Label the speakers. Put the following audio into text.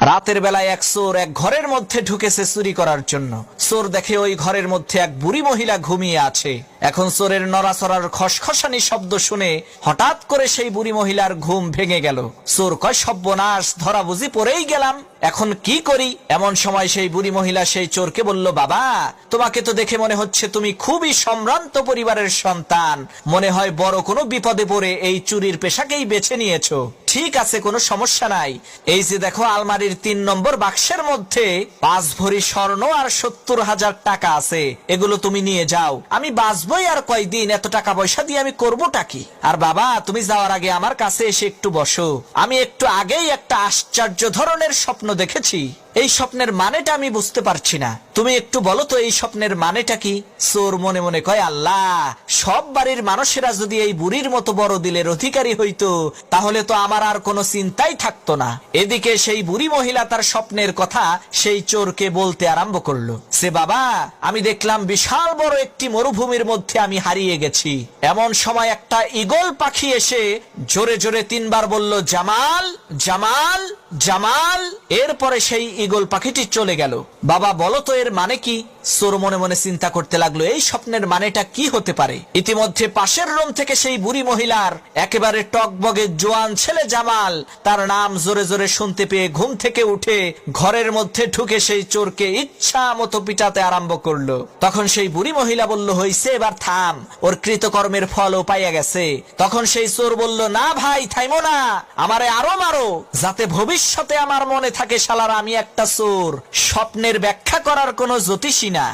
Speaker 1: রাতের বেলায় এক চোর এক ঘরের মধ্যে ঢুকেছে চুরি করার জন্য। চোর দেখে ওই ঘরের মধ্যে এক বুড়ি মহিলা ঘুমিয়ে আছে। এখন চোরের নড়াচড়ার খসখসানি শব্দ শুনে হঠাৎ করে সেই বুড়ি মহিলার ঘুম ভেঙে গেল। চোর কয়, সর্বনাশ, ধরা বুঝি পড়েই গেলাম, এখন কি করি? এমন সময় সেই বুড়ি মহিলা সেই চোরকে বলল, বাবা, তোমাকে তো দেখে মনে হচ্ছে তুমি খুবই সম্ভ্রান্ত পরিবারের সন্তান, মনে হয় বড় কোনো বিপদে পড়ে এই চুরির পেশাকেই বেছে নিয়েছো। ঠিক আছে, কোনো সমস্যা নাই। এই যে দেখো, আলমারির ৩ নম্বর বাক্সের মধ্যে ৫ ভরি স্বর্ণ আর ৭০,০০০ টাকা আছে, এগুলো তুমি নিয়ে যাও। আমি বাঁচবই আর কয়দিন, এত টাকা পয়সা দিয়ে আমি করবোটা কি? আর বাবা, তুমি যাওয়ার আগে আমার কাছে এসে একটু বসো। আমি একটু আগেই একটা আশ্চর্য ধরনের স্বপ্ন দেখেছি। এই স্বপ্নের মানেটা আমি বুঝতে পারছি না, তুমি একটু বলো তো এই স্বপ্নের মানেটা কি? চোর মনে মনে কয়, আল্লাহ, সব বাড়ির মানুষেরা যদি এই বুড়ির মতো বড় দিলের অধিকারী হইতো, তাহলে তো আমার আর কোনো চিন্তাই থাকতো না। এদিকে সেই বুড়ি মহিলা তার স্বপ্নের কথা সেই চোরকে বলতে আরম্ভ করলো। সে, বাবা, আমি দেখলাম বিশাল বড় একটি মরুভূমির মধ্যে আমি হারিয়ে গেছি। এমন সময় একটা ঈগল পাখি এসে জোরে জোরে ৩ বার বলল, জামাল, জামাল, জামাল। এরপরে সেই ঈগল পাখিটি চলে গেল। বাবা, বলো তো এর মানে কি? চোর মনে মনে চিন্তা করতে লাগলো, এই স্বপ্নের মানেটা কি হতে পারে? ইতিমধ্যে পাশের রুম থেকে সেই বুড়ি মহিলার একেবারে টকবগে জোয়ান ছেলে জামাল তার নাম জোরে জোরে শুনতে পেয়ে ঘুম থেকে উঠে ঘরের মধ্যে ঢুকে সেই চোরকে ইচ্ছা মতো পিটাতে আরম্ভ করলো। তখন সেই বুড়ি মহিলা বলল, হইছে, এবার থাম, ওর কৃতকর্মের ফলও পাইয়া গেছে। তখন সেই চোর বলল, না ভাই, থাইমো না, আমারে আরো মারো, যাতে ভবিষ্যতে আমার মনে থাকে শালার আমি একটা চোর, স্বপ্নের ব্যাখ্যা করার কোনো জ্যোতিষী না।